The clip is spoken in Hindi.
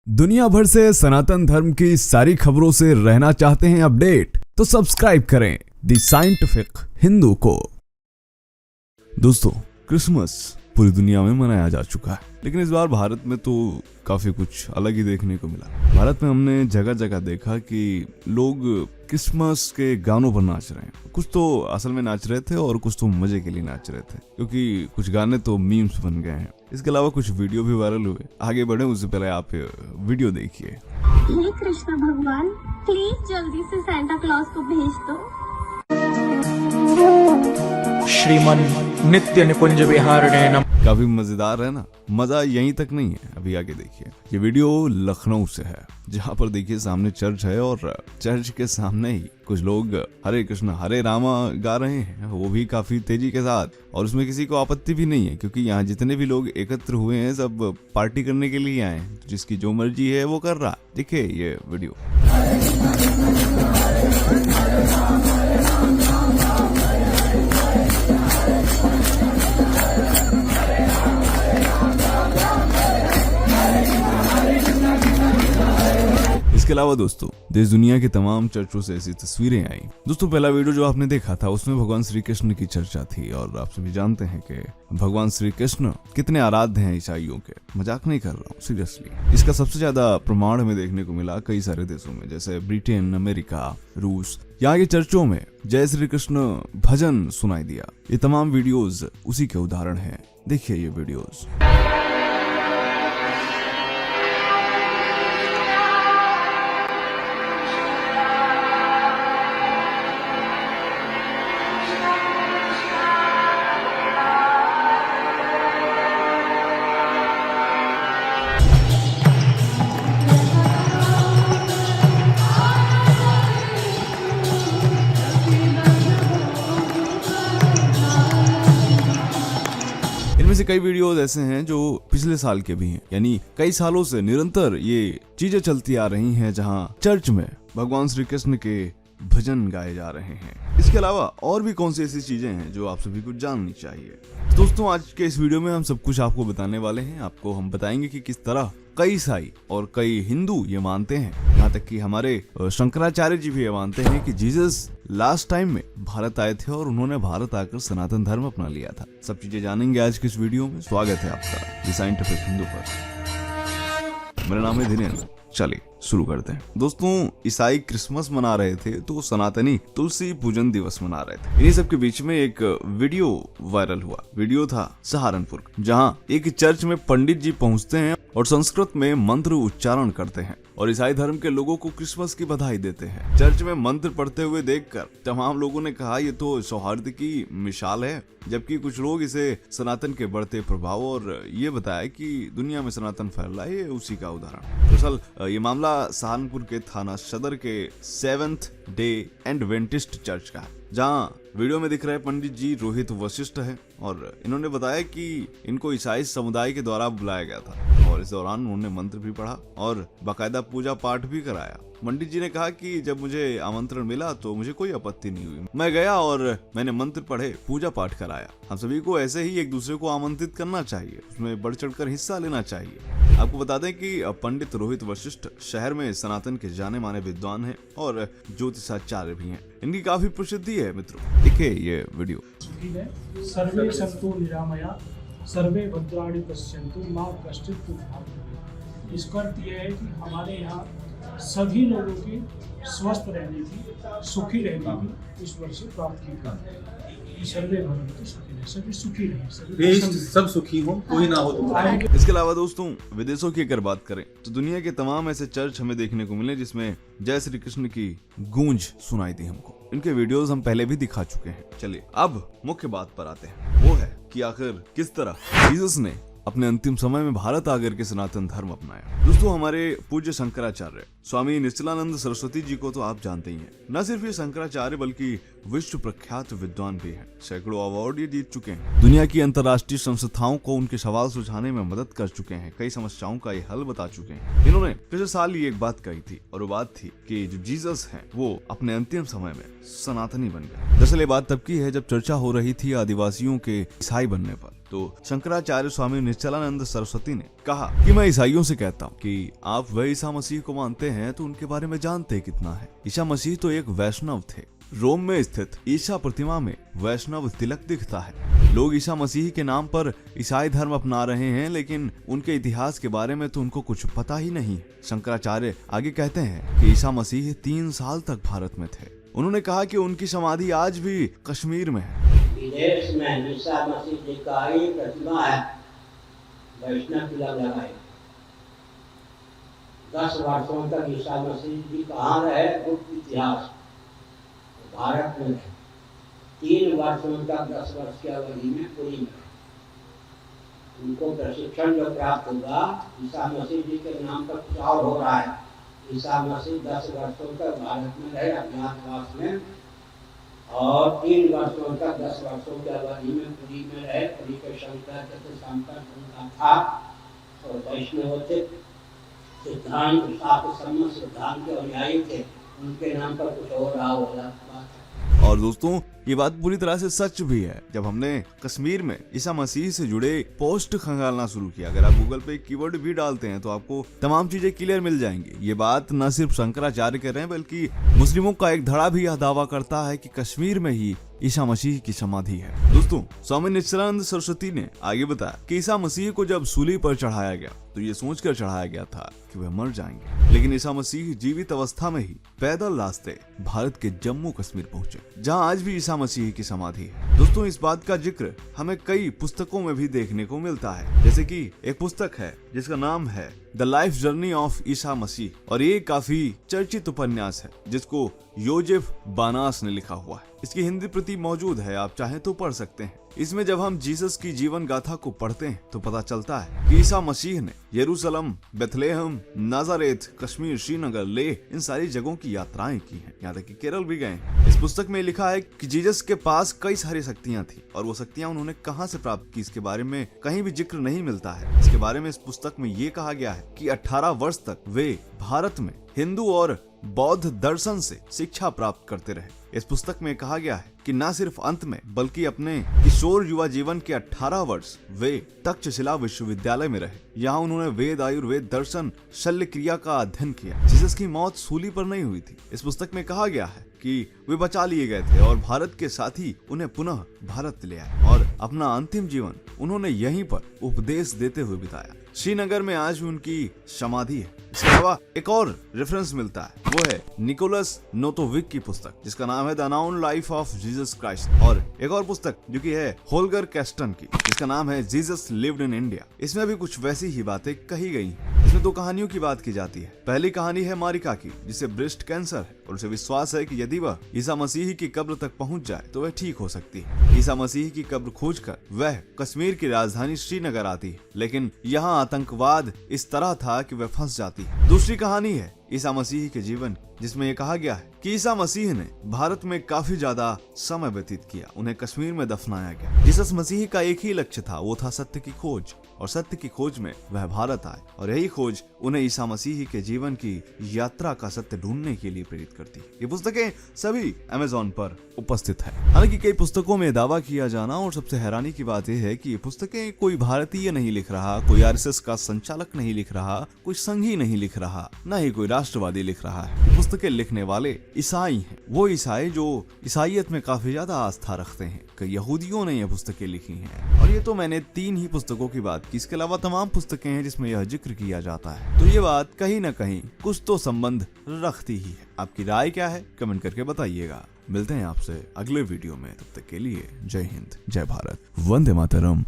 दुनिया भर से सनातन धर्म की सारी खबरों से रहना चाहते हैं अपडेट, तो सब्सक्राइब करें द साइंटिफिक हिंदू को। दोस्तों, क्रिसमस पूरी दुनिया में मनाया जा चुका है, लेकिन इस बार भारत में तो काफी कुछ अलग ही देखने को मिला। भारत में हमने जगह जगह देखा कि लोग क्रिसमस के गानों पर नाच रहे हैं। कुछ तो असल में नाच रहे थे और कुछ तो मजे के लिए नाच रहे थे, क्योंकि कुछ गाने तो मीम्स बन गए हैं। इसके अलावा कुछ वीडियो भी वायरल हुए। आगे बढ़े उससे पहले आप वीडियो देखिए। हे कृष्ण भगवान, प्लीज जल्दी से सांता क्लॉज को भेज दो। श्रीमन नित्य निकुंज विहारिणे नमः। काफी मजेदार है ना। मजा यहीं तक नहीं है, अभी आगे देखिए। ये वीडियो लखनऊ से है, जहाँ पर देखिए सामने चर्च है और चर्च के सामने ही कुछ लोग हरे कृष्ण हरे रामा गा रहे हैं, वो भी काफी तेजी के साथ। और उसमें किसी को आपत्ति भी नहीं है, क्योंकि यहाँ जितने भी लोग एकत्र हुए हैं सब पार्टी करने के लिए आए हैं। जिसकी जो मर्जी है वो कर रहा। देखिए ये वीडियो। इसके अलावा दोस्तों, देश दुनिया के तमाम चर्चों से ऐसी तस्वीरें आई। दोस्तों, पहला वीडियो जो आपने देखा था उसमें भगवान श्री कृष्ण की चर्चा थी, और आप सभी जानते हैं कि भगवान श्री कृष्ण कितने आराध्य हैं ईसाइयों के। मजाक नहीं कर रहा हूँ, सीरियसली। इसका सबसे ज्यादा प्रमाण हमें देखने को मिला कई सारे देशों में, जैसे ब्रिटेन, अमेरिका, रूस। यहाँ के चर्चों में जय श्री कृष्ण भजन सुनाई दिया। ये तमाम वीडियोज उसी के उदाहरण हैं। देखिए ये वीडियोज। इनमें से कई वीडियोस ऐसे हैं जो पिछले साल के भी हैं, यानी कई सालों से निरंतर ये चीजें चलती आ रही हैं, जहां चर्च में भगवान श्री कृष्ण के भजन गाए जा रहे हैं। इसके अलावा और भी कौन सी ऐसी चीजें हैं जो आप सभी को जाननी चाहिए। दोस्तों, आज के इस वीडियो में हम सब कुछ आपको बताने वाले हैं। आपको हम बताएंगे कि किस तरह कई ईसाई और कई हिंदू ये मानते हैं, यहाँ तक कि हमारे शंकराचार्य जी भी ये मानते हैं कि जीसस लास्ट टाइम में भारत आए थे और उन्होंने भारत आकर सनातन धर्म अपना लिया था। सब चीजें जानेंगे आज की इस वीडियो में। स्वागत है आपका द साइंटिफिक हिंदू पर। मेरा नाम है धीरेन्द्र। चलिए शुरू करते हैं। दोस्तों, ईसाई क्रिसमस मना रहे थे तो सनातनी तुलसी पूजन दिवस मना रहे थे। इन्हीं सब के बीच में एक वीडियो वायरल हुआ। वीडियो था सहारनपुर, जहां एक चर्च में पंडित जी पहुंचते हैं और संस्कृत में मंत्र उच्चारण करते हैं और ईसाई धर्म के लोगों को क्रिसमस की बधाई देते हैं। चर्च में मंत्र पढ़ते हुए देखकर तमाम लोगों ने कहा ये तो सौहार्द की मिसाल है, जबकि कुछ लोग इसे सनातन के बढ़ते प्रभाव और ये बताया कि दुनिया में सनातन फैल रहा है, ये उसी का उदाहरण। दरअसल ये मामला सहारनपुर के थाना सदर के सेवेंथ डे एडवेंटिस्ट चर्च का है, जहां वीडियो में दिख रहे पंडित जी रोहित वशिष्ठ है और इन्होंने बताया कि इनको ईसाई समुदाय के द्वारा बुलाया गया था और इस दौरान उन्होंने मंत्र भी पढ़ा और बाकायदा पूजा पाठ भी कराया। पंडित जी ने कहा कि जब मुझे आमंत्रण मिला तो मुझे कोई आपत्ति नहीं हुई। मैं गया और मैंने मंत्र पढ़े, पूजा पाठ कराया। हम सभी को ऐसे ही एक दूसरे को आमंत्रित करना चाहिए, उसमें बढ़ चढ़कर हिस्सा लेना चाहिए। आपको बता दें कि पंडित रोहित वशिष्ठ शहर में सनातन के जाने माने विद्वान हैं और ज्योतिषाचार्य भी हैं। इनकी काफी प्रसिद्धि है मित्रों। देखिए ये वीडियो। सर्वे सन्तु निरामया सर्वे भद्राणि पश्यन्तु मां कश्चित् दुःखभाग्। इसका अर्थ यह है कि हमारे यहाँ सभी लोगों की स्वस्थ रहने की, सुखी रहने की ईश्वर से प्रार्थना करते हैं। सर्वे भवन्तु सुखिनः, सभी सुखी रहे, सब सुखी हो, कोई ना हो तो। इसके अलावा दोस्तों, विदेशों की अगर बात करें तो दुनिया के तमाम ऐसे चर्च हमें देखने को मिले जिसमें जय श्री कृष्ण की गूंज सुनाई दी हमको। इनके वीडियोस हम पहले भी दिखा चुके हैं। चलिए अब मुख्य बात पर आते हैं, वो है कि आखिर किस तरह जीसस ने अपने अंतिम समय में भारत आकर के सनातन धर्म अपनाया। दोस्तों, हमारे पूज्य शंकराचार्य स्वामी निश्चलानंद सरस्वती जी को तो आप जानते ही हैं। न सिर्फ ये शंकराचार्य बल्कि विश्व प्रख्यात विद्वान भी हैं। सैकड़ों अवार्ड ये जीत चुके हैं। दुनिया की अंतर्राष्ट्रीय संस्थाओं को उनके सवाल सुलझाने में मदद कर चुके हैं। कई समस्याओं का ये हल बता चुके हैं। इन्होंने पिछले साल ही एक बात कही थी और वो बात थी कि जो जीसस हैं वो अपने अंतिम समय में सनातनी बन गए। दरअसल ये बात तब की है जब चर्चा हो रही थी आदिवासियों के ईसाई बनने पर। तो शंकराचार्य स्वामी निश्चलानंद सरस्वती ने कहा कि मैं ईसाइयों से कहता हूँ कि आप वह ईसा मसीह को मानते हैं तो उनके बारे में जानते कितना है। ईसा मसीह तो एक वैष्णव थे। रोम में स्थित ईसा प्रतिमा में वैष्णव तिलक दिखता है। लोग ईसा मसीह के नाम पर ईसाई धर्म अपना रहे हैं, लेकिन उनके इतिहास के बारे में तो उनको कुछ पता ही नहीं। शंकराचार्य आगे कहते हैं कि ईसा मसीह 3 साल तक भारत में थे। उन्होंने कहा कि उनकी समाधि आज भी कश्मीर में है। विदेश में ईसा मसीह जी का ही प्रतिमा है, वैष्णव तिलक लगाए। 10 वर्षों तक ईसा मसीह जी कहाँ रहे, गुप्त इतिहास भारत में रहे। 3 वर्षों तक 10 वर्ष की अवधि में पुरी में उनको प्रशिक्षण जो प्राप्त हुआ, ईसा मसीह जी के नाम पर प्रचार हो रहा है। ईसा मसीह 10 वर्षों तक भारत में रहे अज्ञातवास में, और 3 वर्षों तक 10 वर्षों की अवधि में पुरी में रहे। पुरी के शंकर के संपर्क उनका था और वैष्णव थे, सिद्धांत शास्त्र सम्मत सिद्धांत के अनुयायी थे। उनके नाम पर कुछ हो रहा हो बात है। और दोस्तों, ये बात पूरी तरह से सच भी है। जब हमने कश्मीर में ईसा मसीह से जुड़े पोस्ट खंगालना शुरू किया, अगर आप गूगल पे कीवर्ड भी डालते हैं तो आपको तमाम चीजें क्लियर मिल जाएंगी। ये बात न सिर्फ शंकराचार्य कह रहे हैं, बल्कि मुस्लिमों का एक धड़ा भी यह दावा करता है कि कश्मीर में ही ईसा मसीह की समाधि है। दोस्तों, स्वामी निश्चलानंद सरस्वती ने आगे बताया कि ईसा मसीह को जब सूली पर चढ़ाया गया तो ये सोचकर चढ़ाया गया था कि वह मर जाएंगे, लेकिन ईसा मसीह जीवित अवस्था में ही पैदल रास्ते भारत के जम्मू कश्मीर पहुंचे, जहां आज भी ईसा मसीह की समाधि है। दोस्तों, इस बात का जिक्र हमें कई पुस्तकों में भी देखने को मिलता है। जैसे कि एक पुस्तक है जिसका नाम है the life journey of Isa Masih, और ये काफी चर्चित उपन्यास है जिसको योजेफ बानास ने लिखा हुआ है। इसकी हिंदी प्रति मौजूद है, आप चाहें तो पढ़ सकते हैं। इसमें जब हम जीसस की जीवन गाथा को पढ़ते हैं तो पता चलता है कि ईसा मसीह ने यरूशलेम, बेथलेहम, नाजारेथ, कश्मीर, श्रीनगर, लेह, इन सारी जगहों की यात्राएं की हैं, यहाँ तक कि केरल भी गए हैं। इस पुस्तक में लिखा है कि जीसस के पास कई सारी शक्तियां थी, और वो शक्तियां उन्होंने कहां से प्राप्त की इसके बारे में कहीं भी जिक्र नहीं मिलता है। इसके बारे में इस पुस्तक में ये कहा गया है कि 18 वर्ष तक वे भारत में हिंदू और बौद्ध दर्शन से शिक्षा प्राप्त करते रहे। इस पुस्तक में कहा गया है कि न सिर्फ अंत में बल्कि अपने किशोर युवा जीवन के 18 वर्ष वे तक्षशिला विश्वविद्यालय में रहे। यहाँ उन्होंने वेद, आयुर्वेद, दर्शन, शल्य क्रिया का अध्ययन किया। जीसस की मौत सूली पर नहीं हुई थी। इस पुस्तक में कहा गया है कि वे बचा लिए गए थे और भारत के साथ ही उन्हें पुनः भारत ले आए, और अपना अंतिम जीवन उन्होंने यहीं पर उपदेश देते हुए बिताया। श्रीनगर में आज भी उनकी समाधि है। इसके अलावा एक और रेफरेंस मिलता है, वो है निकोलस नोतोविक की पुस्तक जिसका नाम है the unknown life of Jesus Christ, और एक और पुस्तक जो कि है होल्गर कैस्टन की जिसका नाम है जीसस लिव्ड इन इंडिया। इसमें भी कुछ वैसी ही बातें कही गई हैं। इसमें 2 कहानियों की बात की जाती है। पहली कहानी है मारिका की, जिसे ब्रेस्ट कैंसर है और उसे विश्वास है कि यदि वह ईसा मसीह की कब्र तक पहुंच जाए तो वह ठीक हो सकती है। ईसा मसीह की कब्र खोजकर वह कश्मीर की राजधानी श्रीनगर आती है, लेकिन यहाँ आतंकवाद इस तरह था कि वह फंस जाती है। दूसरी कहानी है ईसा मसीह के जीवन, जिसमें यह कहा गया है कि ईसा मसीह ने भारत में काफी ज्यादा समय व्यतीत किया, उन्हें कश्मीर में दफनाया गया। जीसस मसीह का एक ही लक्ष्य था, वो था सत्य की खोज, और सत्य की खोज में वह भारत आए, और यही खोज उन्हें ईसा मसीह के जीवन की यात्रा का सत्य ढूंढने के लिए प्रेरित करती है। ये पुस्तकें सभी अमेज़न पर उपस्थित है। हालांकि कई पुस्तकों में दावा किया जाना, और सबसे हैरानी की बात यह है कि ये पुस्तकें कोई भारतीय नहीं लिख रहा, कोई आरएसएस का संचालक नहीं लिख रहा, कोई संघी नहीं लिख रहा, न ही कोई राष्ट्रवादी लिख रहा है। पुस्तकें लिखने वाले ईसाई हैं, वो ईसाई जो ईसाइयत में काफी ज्यादा आस्था रखते हैं। कई यहूदियों ने यह पुस्तकें लिखी हैं, और ये तो मैंने 3 ही पुस्तकों की बात की। इसके अलावा तमाम पुस्तकें हैं जिसमें यह जिक्र किया जाता है, तो ये बात कहीं न कहीं कुछ तो संबंध रखती ही है। आपकी राय क्या है, कमेंट करके बताइएगा। मिलते हैं आपसे अगले वीडियो में, तब तक के लिए जय हिंद, जय भारत, वंदे मातरम।